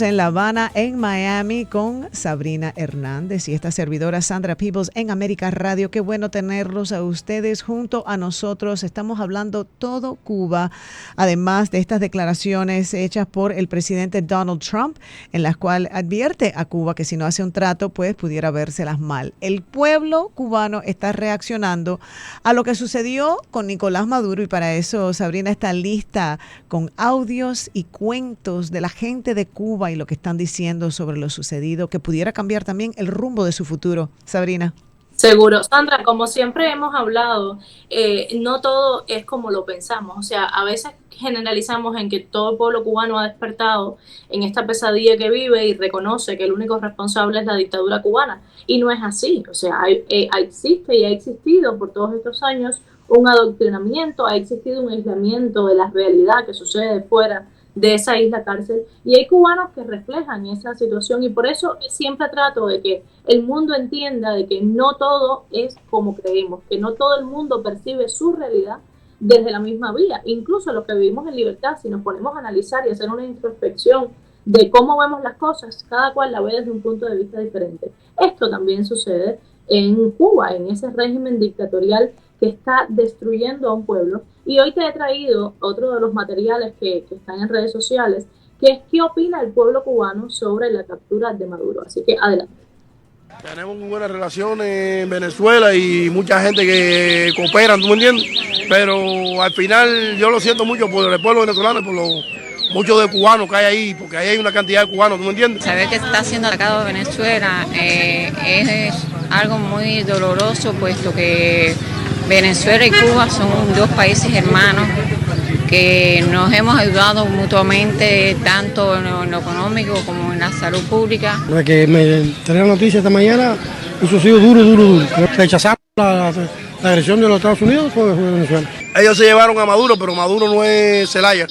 en La Habana, en Miami, con Sabrina Hernández y esta servidora Sandra Peebles en América Radio. Qué bueno tenerlos a ustedes junto a nosotros. Estamos hablando todo Cuba, además de estas declaraciones hechas por el presidente Donald Trump, en las cuales advierte a Cuba que si no hace un trato, pues pudiera vérselas mal. El pueblo cubano está reaccionando a lo que sucedió con Nicolás Maduro y para eso Sabrina está lista con audios y cuentos de la gente de Cuba y lo que están diciendo sobre lo sucedido, que pudiera cambiar también el rumbo de su futuro. Sabrina. Seguro. Sandra, como siempre hemos hablado, no todo es como lo pensamos. O sea, a veces generalizamos en que todo el pueblo cubano ha despertado en esta pesadilla que vive y reconoce que el único responsable es la dictadura cubana. Y no es así. O sea, existe y ha existido por todos estos años un adoctrinamiento, ha existido un aislamiento de la realidad que sucede fuera de esa isla cárcel, y hay cubanos que reflejan esa situación, y por eso siempre trato de que el mundo entienda de que no todo es como creemos, que no todo el mundo percibe su realidad desde la misma vía, incluso los que vivimos en libertad, si nos ponemos a analizar y hacer una introspección de cómo vemos las cosas, cada cual la ve desde un punto de vista diferente. Esto también sucede en Cuba, en ese régimen dictatorial que está destruyendo a un pueblo. Y hoy te he traído otro de los materiales que están en redes sociales, que es qué opina el pueblo cubano sobre la captura de Maduro. Así que adelante. Tenemos muy buenas relaciones en Venezuela y mucha gente que coopera, ¿tú me entiendes? Pero al final yo lo siento mucho por el pueblo venezolano, por los muchos de cubanos que hay ahí, porque ahí hay una cantidad de cubanos, ¿tú me entiendes? Saber que está siendo atacado Venezuela es algo muy doloroso, puesto que Venezuela y Cuba son dos países hermanos que nos hemos ayudado mutuamente, tanto en lo económico como en la salud pública. Que me tenía noticia esta mañana, eso ha sido duro. Rechazamos la agresión de los Estados Unidos fue Venezuela. Ellos se llevaron a Maduro, pero Maduro no es Zelaya.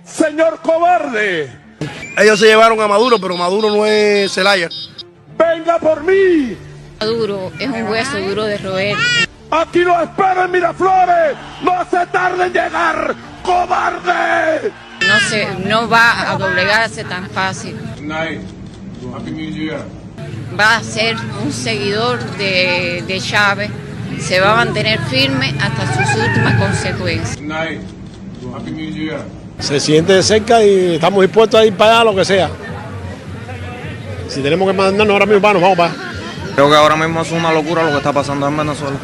¡Señor cobarde! Ellos se llevaron a Maduro, pero Maduro no es Zelaya. ¡Venga por mí! Maduro es un hueso duro de roer. ¡Aquí lo espero en Miraflores! ¡No se tarde en llegar, cobarde! No va a doblegarse tan fácil. Va a ser un seguidor de Chávez. Se va a mantener firme hasta sus últimas consecuencias. Se siente de cerca y estamos dispuestos a ir para allá, lo que sea. Si tenemos que mandarnos ahora mismo, nos vamos para allá. Creo que ahora mismo es una locura lo que está pasando en Venezuela.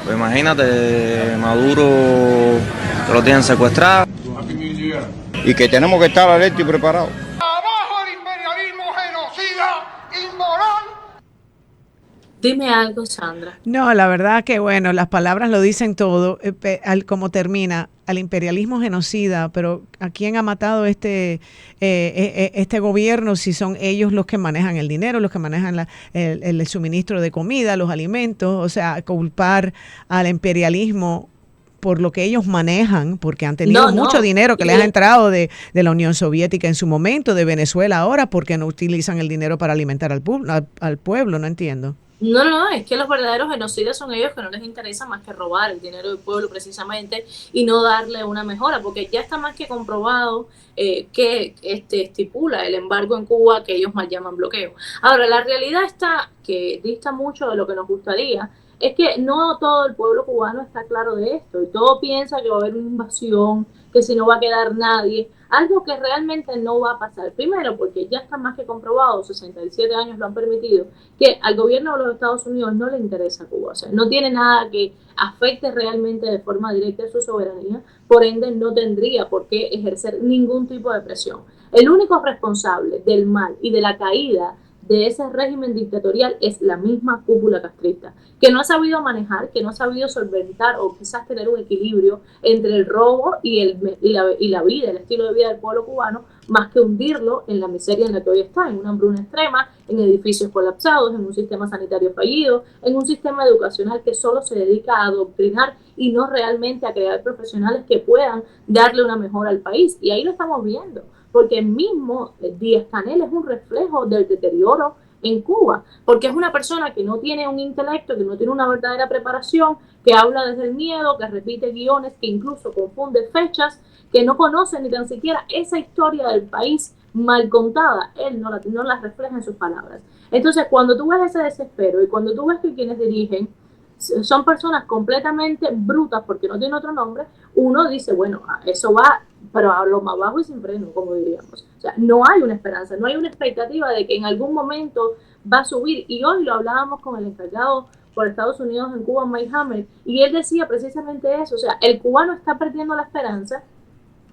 Pues imagínate, Maduro que lo tienen secuestrado. Y que tenemos que estar alerta y preparados. ¡Abajo el imperialismo genocida, inmoral! Dime algo, Sandra. No, la verdad que bueno, las palabras lo dicen todo, como termina, al imperialismo genocida, pero ¿a quién ha matado este gobierno si son ellos los que manejan el dinero, los que manejan el suministro de comida, los alimentos? O sea, culpar al imperialismo por lo que ellos manejan, porque han tenido mucho dinero que les ha entrado de la Unión Soviética en su momento, de Venezuela ahora, porque no utilizan el dinero para alimentar al pueblo, no entiendo. No, es que los verdaderos genocidas son ellos, que no les interesa más que robar el dinero del pueblo precisamente y no darle una mejora, porque ya está más que comprobado que estipula el embargo en Cuba, que ellos más llaman bloqueo. Ahora, la realidad está que dista mucho de lo que nos gustaría, es que no todo el pueblo cubano está claro de esto y todo piensa que va a haber una invasión, que si no va a quedar nadie, algo que realmente no va a pasar. Primero, porque ya está más que comprobado, 67 años lo han permitido, que al gobierno de los Estados Unidos no le interesa Cuba. O sea, no tiene nada que afecte realmente de forma directa su soberanía, por ende no tendría por qué ejercer ningún tipo de presión. El único responsable del mal y de la caída de ese régimen dictatorial es la misma cúpula castrista, que no ha sabido manejar, que no ha sabido solventar o quizás tener un equilibrio entre el robo y la vida, el estilo de vida del pueblo cubano, más que hundirlo en la miseria en la que hoy está, en una hambruna extrema, en edificios colapsados, en un sistema sanitario fallido, en un sistema educacional que solo se dedica a adoctrinar y no realmente a crear profesionales que puedan darle una mejora al país. Y ahí lo estamos viendo, porque el mismo Díaz-Canel es un reflejo del deterioro en Cuba, porque es una persona que no tiene un intelecto, que no tiene una verdadera preparación, que habla desde el miedo, que repite guiones, que incluso confunde fechas, que no conoce ni tan siquiera esa historia del país mal contada, él no las refleja en sus palabras. Entonces, cuando tú ves ese desespero y cuando tú ves que quienes dirigen son personas completamente brutas porque no tienen otro nombre, uno dice, bueno, eso va, pero a lo más bajo y sin freno, como diríamos. O sea, no hay una esperanza, no hay una expectativa de que en algún momento va a subir. Y hoy lo hablábamos con el encargado por Estados Unidos en Cuba, Mike Hammer, y él decía precisamente eso. O sea, el cubano está perdiendo la esperanza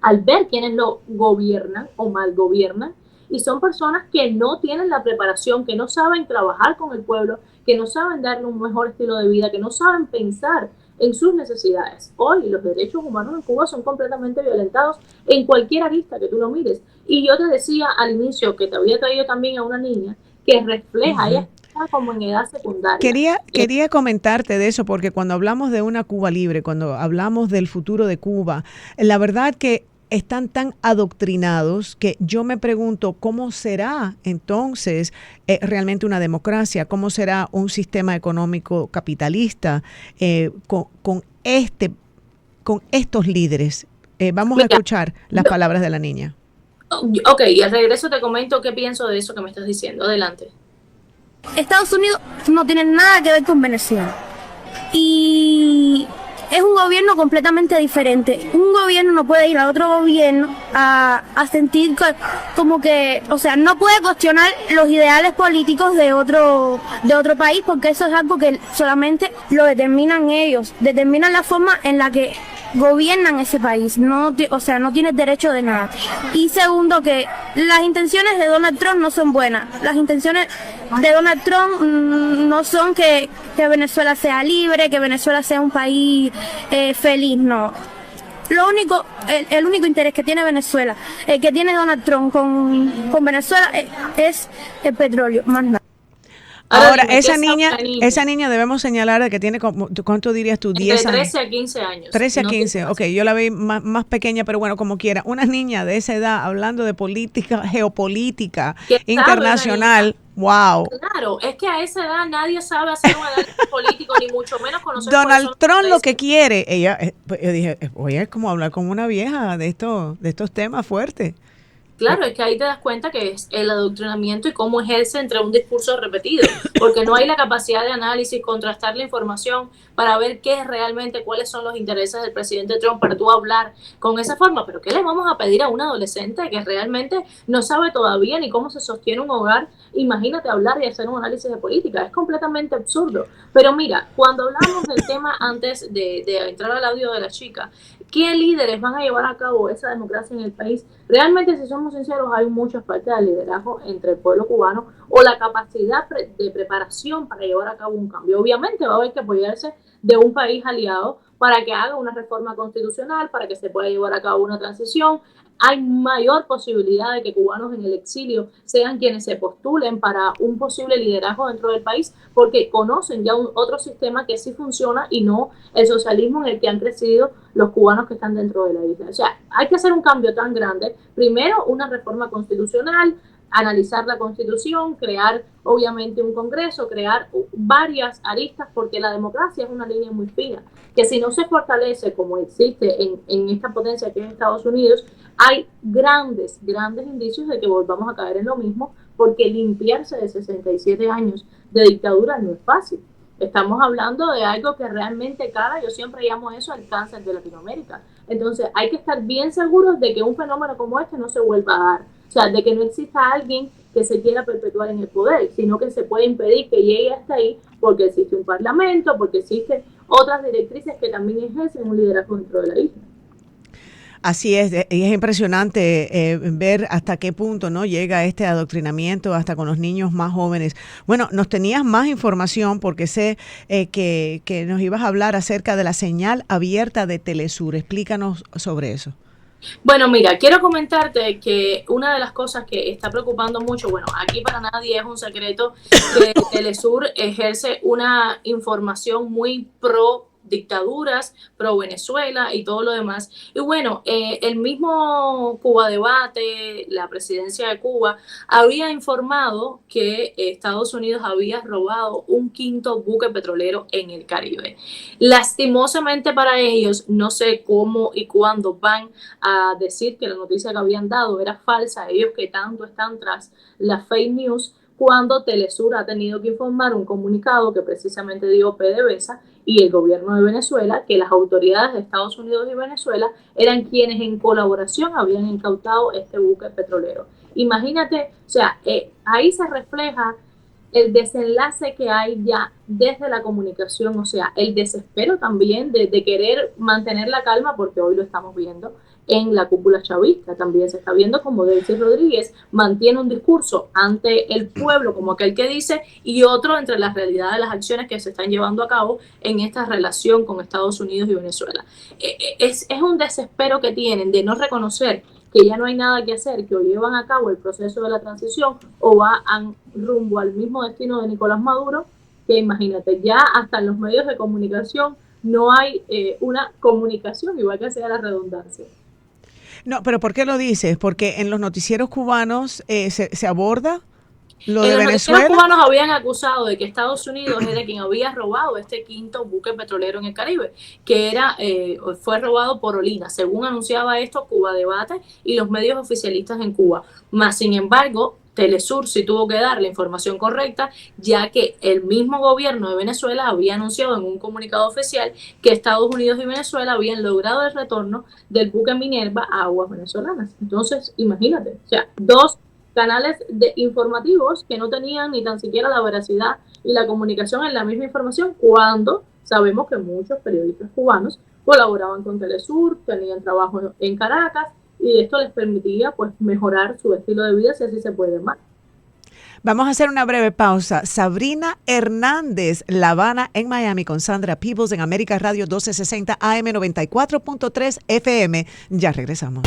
al ver quienes lo gobiernan o mal gobiernan, y son personas que no tienen la preparación, que no saben trabajar con el pueblo, que no saben darle un mejor estilo de vida, que no saben pensar en sus necesidades. Hoy los derechos humanos en Cuba son completamente violentados en cualquier arista que tú lo mires. Y yo te decía al inicio que te había traído también a una niña que refleja, ella está como en edad secundaria. Quería comentarte de eso, porque cuando hablamos de una Cuba libre, cuando hablamos del futuro de Cuba, la verdad que están tan adoctrinados que yo me pregunto cómo será entonces realmente una democracia, cómo será un sistema económico capitalista con estos líderes. Vamos a escuchar las palabras de la niña. Ok, y al regreso te comento qué pienso de eso que me estás diciendo. Adelante. Estados Unidos no tiene nada que ver con Venezuela. Y es un gobierno completamente diferente. Un gobierno no puede ir a otro gobierno a sentir como que, o sea, no puede cuestionar los ideales políticos de otro país, porque eso es algo que solamente lo determinan ellos, determinan la forma en la que gobiernan ese país, o sea, no tienes derecho de nada. Y segundo, que las intenciones de Donald Trump no son buenas. Las intenciones de Donald Trump no son que Venezuela sea libre, que Venezuela sea un país feliz, no. El único interés que tiene Venezuela, que tiene Donald Trump con Venezuela es el petróleo, más nada. Ahora, esa niña debemos señalar de que tiene, ¿cuánto dirías tú? 10 Entre años. 13 a 15 años. 13 a 15, ok, yo la vi más pequeña, pero bueno, como quiera. Una niña de esa edad hablando de política, geopolítica internacional, wow. Claro, es que a esa edad nadie sabe hacer un análisis político, ni mucho menos conocer. Donald Trump lo que quiere, yo dije, oye, es como hablar con una vieja de estos temas fuertes. Claro, es que ahí te das cuenta que es el adoctrinamiento y cómo ejerce entre un discurso repetido, porque no hay la capacidad de análisis, contrastar la información para ver qué es realmente, cuáles son los intereses del presidente Trump para tú hablar con esa forma. Pero ¿qué le vamos a pedir a un adolescente que realmente no sabe todavía ni cómo se sostiene un hogar? Imagínate hablar y hacer un análisis de política, es completamente absurdo. Pero mira, cuando hablamos del tema antes de entrar al audio de la chica, ¿qué líderes van a llevar a cabo esa democracia en el país? Realmente, si somos sinceros, hay mucha falta de liderazgo entre el pueblo cubano o la capacidad de preparación para llevar a cabo un cambio. Obviamente va a haber que apoyarse de un país aliado para que haga una reforma constitucional, para que se pueda llevar a cabo una transición. Hay mayor posibilidad de que cubanos en el exilio sean quienes se postulen para un posible liderazgo dentro del país, porque conocen ya otro sistema que sí funciona y no el socialismo en el que han crecido los cubanos que están dentro de la isla. O sea, hay que hacer un cambio tan grande. Primero, una reforma constitucional, analizar la Constitución, crear obviamente un Congreso, crear varias aristas, porque la democracia es una línea muy fina, que si no se fortalece como existe en esta potencia que es Estados Unidos, hay grandes indicios de que volvamos a caer en lo mismo, porque limpiarse de 67 años de dictadura no es fácil. Estamos hablando de algo que realmente cala, yo siempre llamo eso el cáncer de Latinoamérica. Entonces hay que estar bien seguros de que un fenómeno como este no se vuelva a dar. O sea, de que no exista alguien que se quiera perpetuar en el poder, sino que se puede impedir que llegue hasta ahí porque existe un parlamento, porque existen otras directrices que también ejercen un liderazgo dentro de la isla. Así es, y es impresionante ver hasta qué punto no llega este adoctrinamiento hasta con los niños más jóvenes. Bueno, nos tenías más información porque sé que nos ibas a hablar acerca de la señal abierta de Telesur. Explícanos sobre eso. Bueno, mira, quiero comentarte que una de las cosas que está preocupando mucho, bueno, aquí para nadie es un secreto que Telesur ejerce una información muy pro dictaduras, pro Venezuela y todo lo demás. Y bueno, el mismo Cuba Debate, la presidencia de Cuba, había informado que Estados Unidos había robado un quinto buque petrolero en el Caribe. Lastimosamente para ellos, no sé cómo y cuándo van a decir que la noticia que habían dado era falsa, ellos que tanto están tras la fake news, cuando Telesur ha tenido que informar un comunicado que precisamente dio PDVSA y el gobierno de Venezuela, que las autoridades de Estados Unidos y Venezuela eran quienes en colaboración habían incautado este buque petrolero. Imagínate, o sea, ahí se refleja el desenlace que hay ya desde la comunicación, o sea, el desespero también de querer mantener la calma, porque hoy lo estamos viendo en la cúpula chavista, también se está viendo como Delcy Rodríguez mantiene un discurso ante el pueblo, como aquel que dice, y otro entre la realidad de las acciones que se están llevando a cabo en esta relación con Estados Unidos y Venezuela. Es un desespero que tienen de no reconocer que ya no hay nada que hacer, que o llevan a cabo el proceso de la transición o van rumbo al mismo destino de Nicolás Maduro, que imagínate, ya hasta en los medios de comunicación no hay una comunicación, igual que sea la redundancia. No, pero ¿por qué lo dices? Porque en los noticieros cubanos se aborda lo de Venezuela. Los cubanos habían acusado de que Estados Unidos era quien había robado este quinto buque petrolero en el Caribe, que fue robado por Olina, según anunciaba esto Cuba Debate y los medios oficialistas en Cuba. Más sin embargo, Telesur sí tuvo que dar la información correcta, ya que el mismo gobierno de Venezuela había anunciado en un comunicado oficial que Estados Unidos y Venezuela habían logrado el retorno del buque Minerva a aguas venezolanas. Entonces, imagínate, o sea, dos canales informativos que no tenían ni tan siquiera la veracidad y la comunicación en la misma información, cuando sabemos que muchos periodistas cubanos colaboraban con Telesur, tenían trabajo en Caracas, y esto les permitía pues mejorar su estilo de vida, si así se puede llamar. Vamos a hacer una breve pausa. Sabrina Hernández, La Habana en Miami, con Sandra Peebles en América Radio 1260 AM 94.3 FM. Ya regresamos.